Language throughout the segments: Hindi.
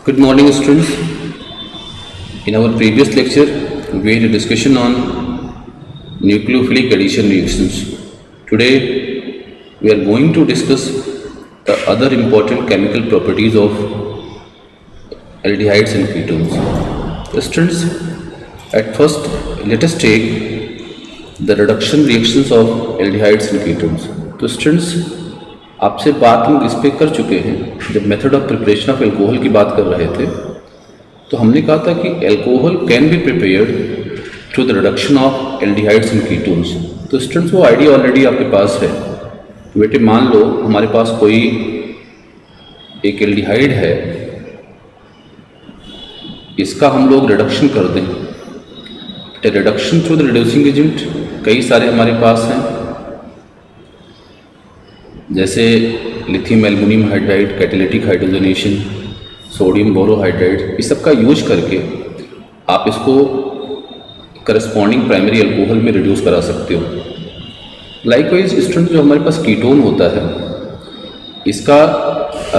Good morning, students. In our previous lecture, we had a discussion on nucleophilic addition reactions. Today, we are going to discuss the other important chemical properties of aldehydes and ketones. So, students, at first, let us take the reduction reactions of aldehydes and ketones. तो स्टूडेंट्स, आपसे बात हम इस पे कर चुके हैं जब method of preparation of alcohol की बात कर रहे थे, तो हमने कहा था कि alcohol can be prepared through the reduction of aldehydes and ketones. तो स्टूडेंट्स, वो आइडिया ऑलरेडी आपके पास है। तो बेटे मान लो हमारे पास कोई एक एल्डिहाइड है, इसका हम लोग रिडक्शन कर दें। Reduction through the reducing agent कई सारे हमारे पास हैं, जैसे lithium aluminium hydride, catalytic hydrogenation, sodium borohydride, इस सब का यूज करके आप इसको करस्पॉन्डिंग प्राइमरी अल्कोहल में रिड्यूस करा सकते हो। लाइकवाइज स्टूडेंट, जो हमारे पास कीटोन होता है, इसका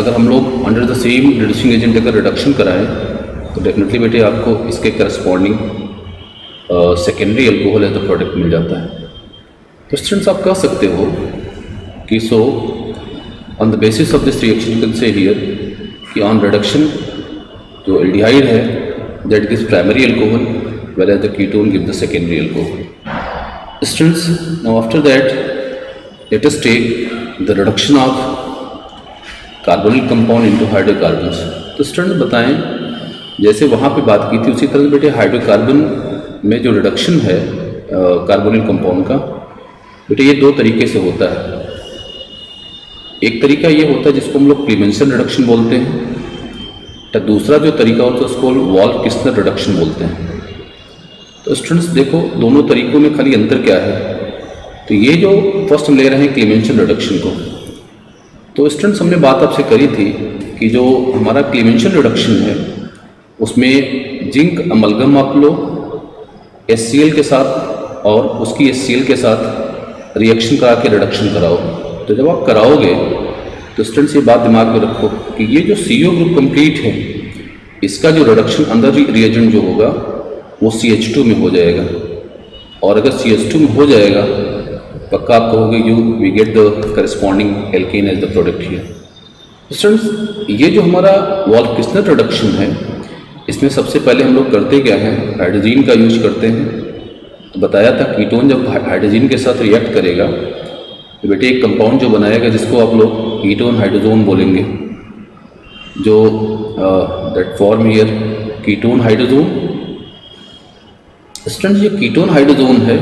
अगर हम लोग under the same reducing agent अगर रिडक्शन कराएं तो डेफिनेटली बेटे आपको इसके corresponding secondary alcohol as the product मिल जाता है। तो स्टूडेंट्स, आप कह सकते हो कि so on the basis of this reaction you can say here कि ऑन रिडक्शन जो एल्डिहाइड है that gives primary alcohol whereas the ketone give the secondary alcohol. Students, now after that let us take the reduction of carbonyl compound into hydrocarbons. तो स्टूडेंट्स बताएं, जैसे वहाँ पे बात की थी उसी तरह बेटे हाइड्रोकार्बन में जो रिडक्शन है कार्बोनिल कंपाउंड का, बेटे ये दो तरीके से होता है। एक तरीका ये होता है जिसको हम लोग क्लीमेंसन रिडक्शन बोलते हैं, तो दूसरा जो तरीका होता है उसको वॉल्फ-किस्लर रिडक्शन बोलते हैं। तो स्टूडेंट्स देखो, दोनों तरीकों में खाली अंतर क्या है। तो ये जो फर्स्ट हम ले रहे हैं क्लीमेंसन रिडक्शन को, तो स्टूडेंट्स हमने बात आपसे करी थी कि जो हमारा क्लीमेंसन रिडक्शन है उसमें जिंक अमलगम आप लो HCl के साथ और उसकी HCl के साथ रिएक्शन करा के रिडक्शन कराओ। तो जब आप कराओगे तो स्टूडेंट्स ये बात दिमाग में रखो कि ये जो CO ग्रुप कंप्लीट है, इसका जो रिडक्शन अंदर रिएजेंट जो होगा वो CH2 में हो जाएगा, और अगर CH2 में हो जाएगा पक्का आप कहोगे we get the corresponding alkane as the product here. Students, ये जो हमारा वॉल्फ-किस्लर रिडक्शन है, इसमें सबसे पहले हम लोग करते क्या हैं, हाइड्रोजन का यूज करते हैं। तो बताया था कीटोन जब हाइड्रोजन के साथ रिएक्ट करेगा तो बेटे एक कंपाउंड जो बनाएगा जिसको आप लोग कीटोन हाइड्रोजोन बोलेंगे, जो that form here ketone hydrazone. Students, ये कीटोन हाइड्रोजोन है,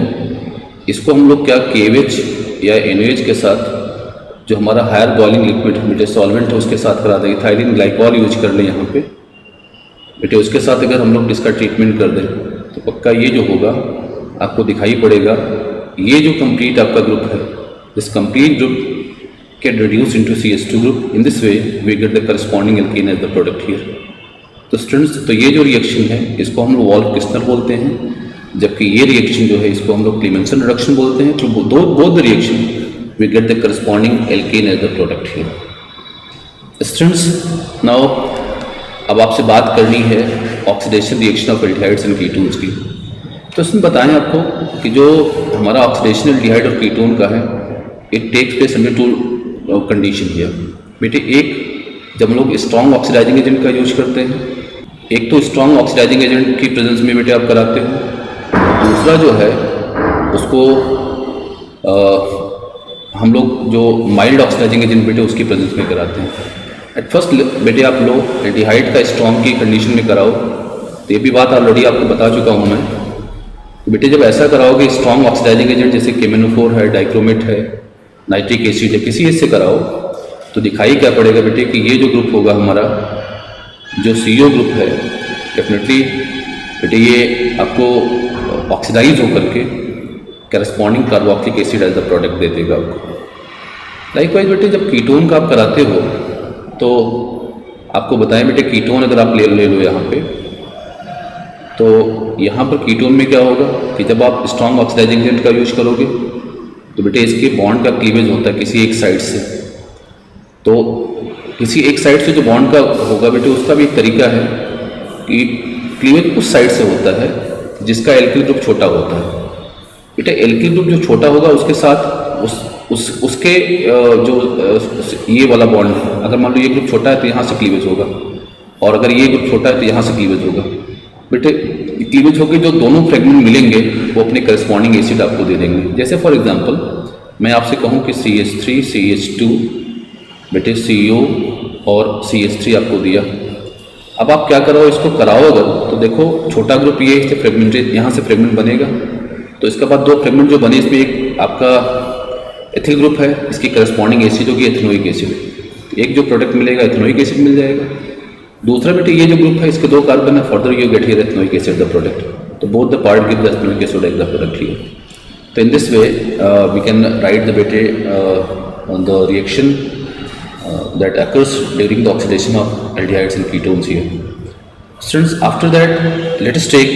इसको हम लोग क्या KOH या NOH के साथ जो हमारा हायर बॉइलिंग लिक्विड बेटे सॉल्वेंट है उसके साथ करा देंगे। इथाइलिन ग्लाइकॉल यूज कर लें यहाँ पे बेटे, उसके साथ अगर हम लोग इसका ट्रीटमेंट कर दें तो पक्का ये जो होगा आपको दिखाई पड़ेगा। ये जो कंप्लीट आपका ग्रुप है, this complete group can reduce into CH2 group. In this way we get the corresponding alkane as the product here. तो स्टूडेंट्स, तो ये जो रिएक्शन है इसको हम लोग वॉल्फ-किस्लर बोलते हैं, जबकि ये रिएक्शन जो है इसको हम लोग क्लीमेंसन रिडक्शन बोलते हैं। Through both the reaction we get the corresponding alkane as the product here. Students, now अब आपसे बात करनी है oxidation reaction of aldehydes and ketones की। तो इसमें बताएं आपको कि जो हमारा ऑक्सीडेशन एल्डिहाइड और कीटोन का है, it takes place under two condition here. बेटे एक, जब हम लोग स्ट्रॉन्ग ऑक्सीडाइजिंग एजेंट का यूज करते हैं, एक तो स्ट्रॉन्ग ऑक्सीडाइजिंग एजेंट की प्रेजेंस में बेटे आप कराते हो, दूसरा जो है उसको हम लोग जो माइल्ड ऑक्सीडाइजिंग एजेंट बेटे उसकी प्रेजेंस में कराते हैं। एट फर्स्ट बेटे आप लोग एल्डिहाइड का स्ट्रॉन्ग की कंडीशन में कराओ, तो ये भी बात ऑलरेडी आपको बता चुका हूँ मैं। तो बेटे जब ऐसा कराओगे स्ट्रॉन्ग ऑक्सीडाइजिंग एजेंट जैसे केमेनोफोर है, डाइक्रोमेट है, नाइट्रिक एसिड है, किसी इससे कराओ तो दिखाई क्या पड़ेगा बेटे कि ये जो ग्रुप होगा हमारा जो CO ग्रुप है, डेफिनेटली बेटे ये आपको ऑक्सीडाइज होकर के corresponding carboxylic acid as the product दे देगा आपको। लाइकवाइज बेटे जब कीटोन का आप कराते हो तो आपको बताएं बेटे, कीटोन अगर आप ले लो यहाँ पे, तो यहाँ पर कीटोन में क्या होगा कि जब आप स्ट्रॉन्ग ऑक्सीडाइजिंग एजेंट का यूज करोगे तो बेटे इसके बॉन्ड का क्लीवेज होता है किसी एक साइड से। तो किसी एक साइड से जो बॉन्ड का होगा बेटे, उसका भी एक तरीका है कि क्लीवेज उस साइड से होता है जिसका एल्किल ग्रुप छोटा होता है। बेटा एल्किल ग्रुप जो छोटा होगा उसके साथ उसके जो ये वाला बॉन्ड, अगर मान लो ये ग्रुप छोटा है तो यहाँ से क्लीवेज होगा, और अगर ये ग्रुप छोटा है तो यहाँ से क्लीवेज होगा। बेटे क्लीवेज होकर जो दोनों फ्रेगमेंट मिलेंगे वो अपने करस्पॉन्डिंग एसिड आपको दे देंगे। जैसे फॉर एग्जांपल मैं आपसे कहूँ कि CH3 CH2 बेटे CO और CH3 आपको दिया। अब आप क्या करो, इसको कराओ अगर, तो देखो छोटा ग्रुप ये इससे फ्रेगमेंट, यहाँ से फ्रेगमेंट बनेगा, तो इसके बाद दो फ्रेगमेंट जो बने इसमें एक आपका एथिल ग्रुप है, इसकी करस्पॉन्डिंग एसिड होगी एथेनोइक एसिड। एक जो प्रोडक्ट मिलेगा एथेनोइक एसिड मिल जाएगा। दूसरा बेटे ये जो ग्रुप है इसके दो कार्बन है, further you get here ethanoic acid the product, तो both the part give the ethanoic acid as the product here. तो in this way we can write the बेटे the reaction that occurs during the oxidation of aldehydes and ketones here. Students, after that let us take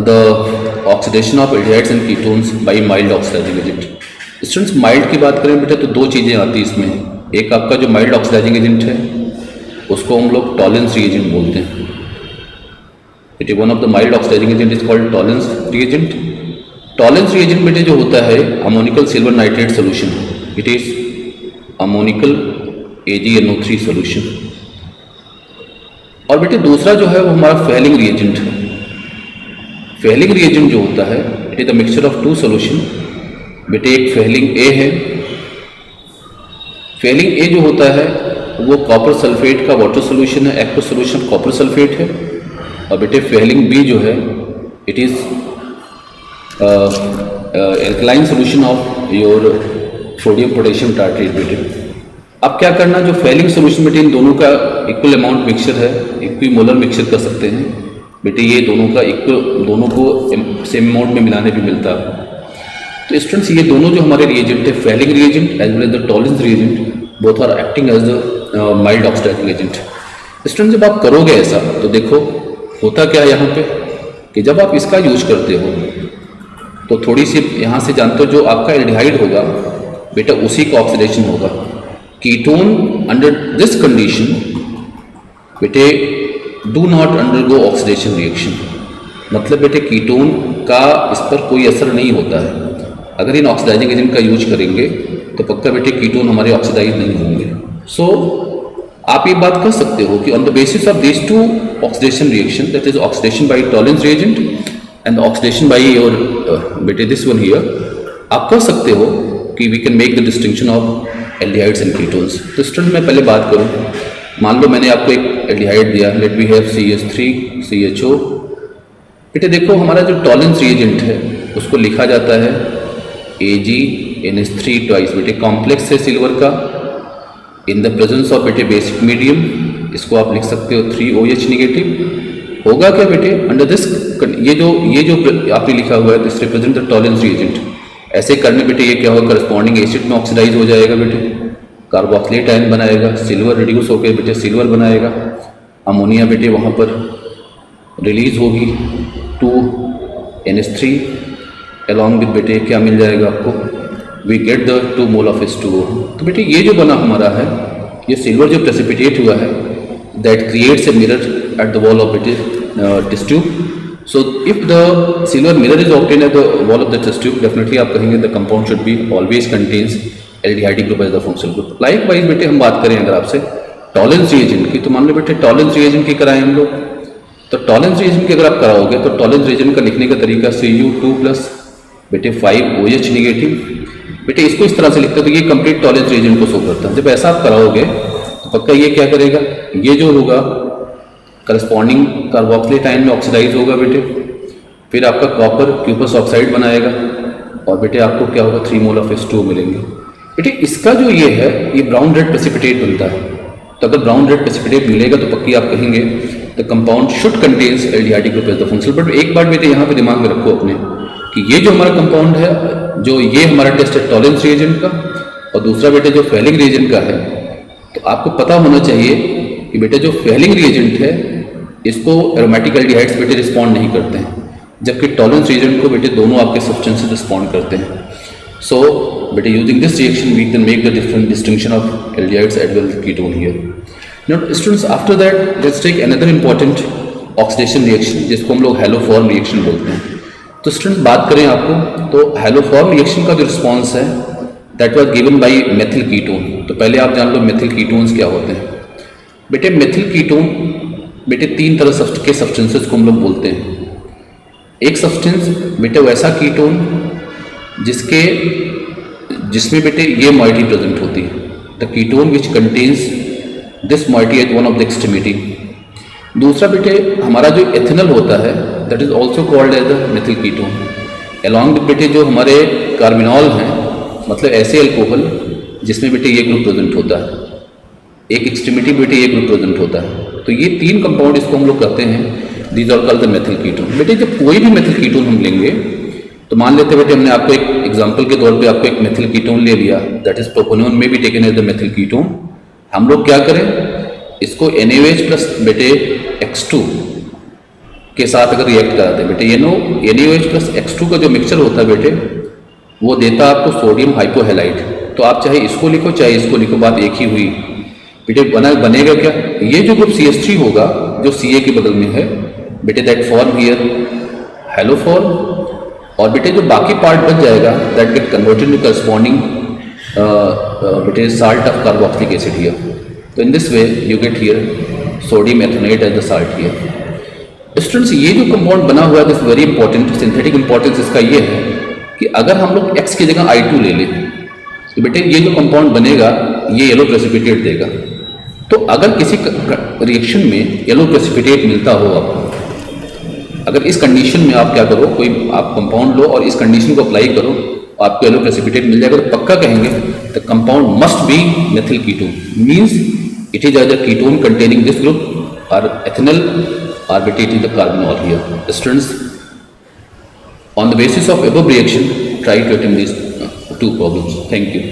the oxidation of aldehydes and ketones by mild oxidizing agent. Students, mild की बात करें बेटा तो दो चीज़ें आती हैं इसमें। एक आपका जो mild oxidizing agent है उसको हम लोग टॉलेंस reagent बोलते हैं। बेटे one of the mild oxidizing agent is called Tollens reagent. Tollens reagent बेटे जो होता है ammoniacal silver nitrate solution, it is ammoniacal AgNO3 solution. और बेटे दूसरा जो है वो हमारा फेलिंग रिएजेंट है। फेलिंग रिएजेंट जो होता है it is the mixture of two solution. बेटे एक फेलिंग ए है, फेलिंग ए जो होता है वो कॉपर सल्फेट का वाटर सॉल्यूशन है, एक्वस सॉल्यूशन कॉपर सल्फेट है। और बेटे फेलिंग बी जो है it is alkaline solution of your sodium potassium tartrate. बेटे अब क्या करना, जो फेलिंग सोल्यूशन बेटे इन दोनों का इक्वल अमाउंट मिक्सचर है, इक्विमोलर मिक्सचर कर सकते हैं बेटे, ये दोनों का इक्वल, दोनों को सेम अमाउंट में मिलाने भी मिलता है। तो स्टूडेंट्स ये दोनों जो हमारे रिएजेंट है, Fehling reagent as well as the Tollens reagent, both are acting as the mild oxidising agent. Student जब आप करोगे ऐसा तो देखो होता क्या है यहाँ पे कि जब आप इसका यूज करते हो तो थोड़ी सी यहाँ से जानते हो जो आपका एल्डिहाइड होगा बेटा उसी का ऑक्सीडेशन होगा। कीटोन अंडर दिस कंडीशन बेटे do not undergo oxidation reaction, मतलब बेटे कीटोन का इस पर कोई असर नहीं होता है। अगर इन ऑक्सीडाइजिंग एजेंट का यूज करेंगे तो पक्का बेटे कीटोन हमारे ऑक्सीडाइज नहीं होंगे। सो आप ये बात कर सकते हो कि on the basis of this two oxidation reaction, that is oxidation by Tollens reagent and oxidation by your बेटे दिस वन हियर, आप कर सकते हो कि we can make the distinction of aldehydes and ketones. तो स्टूडेंट मैं पहले बात करूं, मान लो मैंने आपको एक एल्डिहाइड दिया, late we have CH3 CHO। बेटे देखो हमारा जो टॉलेंस रिएजेंट है उसको लिखा जाता है AgNH3 ट्वाइस। बेटे कॉम्प्लेक्स है सिल्वर का इन द प्रेजेंस ऑफ बेटे बेसिक मीडियम, इसको आप लिख सकते हो 3OH निगेटिव। होगा क्या बेटे अंडर दिस, ये जो आपने लिखा हुआ है this represent the Tollens reagent. ऐसे करने बेटे ये क्या होगा, करस्पॉन्डिंग एसिड में ऑक्सीडाइज हो जाएगा बेटे, कार्बोक्सिलेट आयन बनाएगा, सिल्वर रिड्यूस होकर बेटे सिल्वर बनाएगा, अमोनिया बेटे वहाँ पर रिलीज होगी 2NH3 अलॉन्ग विद बेटे क्या मिल जाएगा आपको, we get the 2 mole of H2O। तो बेटे ये जो बना हमारा है, ये सिल्वर जो प्रेसिपिटेट हुआ है that creates a mirror at the wall of बेटे test tube. So if the silver mirror is obtained at the wall of the test tube, definitely आप कहेंगे the compound should be always contains aldehyde group as the functional group. Likewise बेटे हम बात करें अगर आपसे टॉलेंस रिएजेंट की, तो मान लो बेटे टॉलेंस रिएजेंट की कराएं हम लोग, तो टॉलेंस रिएजेंट की अगर आप कराओगे तो टॉलेंस रिएजेंट का लिखने का तरीका Cu2 प्लस बेटे 5OH निगेटिव। बेटे इसको इस तरह से लिखते हैं तो ये कंप्लीट टॉलेंस रिएजेंट को शो करता है। जब ऐसा आप कराओगे तो पक्का ये क्या करेगा, ये जो होगा करस्पॉन्डिंग कार्बोक्सिलेट आयन में ऑक्सीडाइज होगा बेटे, फिर आपका कॉपर क्यूपस ऑक्साइड बनाएगा और बेटे आपको क्या होगा 3 मोल ऑफ H2O मिलेंगे। बेटे इसका जो ये है ये ब्राउन रेड प्रेसिपिटेट बनता है, तो अगर ब्राउन रेड प्रेसिपिटेट मिलेगा तो पक्की आप कहेंगे the compound should contains aldehyde group as the functional. But एक बात बेटे यहाँ पे दिमाग में रखो अपने कि ये जो हमारा कंपाउंड है, जो ये हमारा टेस्ट है टॉलेंस रिएजेंट का और दूसरा बेटे जो फेलिंग रिएजेंट का है, तो आपको पता होना चाहिए कि बेटे जो फेलिंग रिएजेंट है इसको एरोमेटिक एल्डिहाइड्स बेटे रिस्पॉन्ड नहीं करते हैं, जबकि टॉलेंस रिएजेंट को बेटे दोनों आपके सब्सटेंसेस रिस्पॉन्ड करते हैं। So बेटे using this reaction we can make the different distinction of aldehydes as well as ketone here. Now students, after that let's take another important oxidation reaction जिसको हम लोग हैलोफॉर्म रिएक्शन बोलते हैं. तो स्टूडेंट्स बात करें आपको तो हैलोफॉर्म रिएक्शन का जो रिस्पॉन्स है that was given by methyl ketone. तो पहले आप जान लो मेथिल कीटोन्स क्या होते हैं. बेटे मेथिल कीटोन बेटे तीन तरह के सब्सटेंसेस को हम लोग बोलते हैं. एक सब्सटेंस बेटे वैसा कीटोन जिसमें बेटे ये मॉइटी प्रेजेंट होती है. The ketone which contains this moiety at one of the extremity. दूसरा बेटे हमारा जो एथेनॉल होता है that is also called as the methyl ketone. Along with बेटे जो हमारे कार्बिनॉल हैं, मतलब ऐसे अल्कोहल जिसमें बेटे ये ग्रुप प्रेजेंट होता है, एक एक्सट्रीमिटी बेटे ये ग्रुप प्रेजेंट होता है. तो ये तीन कंपाउंड इसको हम लोग कहते हैं, these are called the methyl ketone. बेटे जब कोई भी मेथिल कीटोन हम लेंगे तो मान लेते बेटे हमने आपको एक एग्जांपल के तौर पे आपको एक मेथिल कीटोन ले लिया, दैट इज प्रोपोनोन में भी taken as the methyl ketone. हम लोग क्या करें, इसको NaOH प्लस बेटे X2 के साथ अगर रिएक्ट कराते हैं बेटे, NaOH प्लस X2 का जो मिक्सचर होता है बेटे वो देता है आपको सोडियम हाइपोहेलाइड. तो आप चाहे इसको लिखो चाहे इसको लिखो, बात एक ही हुई बेटे. बनेगा क्या, ये जो ग्रुप CH3 होगा जो Ca के बगल में है बेटे, दैट फॉर्म हियर हैलोफॉर्म. और बेटे जो बाकी पार्ट बच जाएगा that get converted to corresponding बेटे salt of carboxylic acid here. तो in this way you get here sodium ethanoate as the salt here. Students ये जो कंपाउंड बना हुआ है this very important. Synthetic importance इसका ये है कि अगर हम लोग X की जगह I2 ले लें तो बेटे ये जो कंपाउंड बनेगा ये येलो प्रेसिपिटेट देगा. तो अगर किसी रिएक्शन में येलो प्रेसिपिटेट मिलता हो आपको, अगर इस कंडीशन में आप क्या करो, कोई आप कंपाउंड लो और इस कंडीशन को अप्लाई करो, आपको येलो प्रेसिपिटेट मिल जाएगा, तो पक्का कहेंगे the compound must be methyl ketone. Means it is a ketone containing this group और एथेनॉल or बेटे it is the carbonyl here. Students, on the basis of above reaction, try to attempt these two problems. Thank you.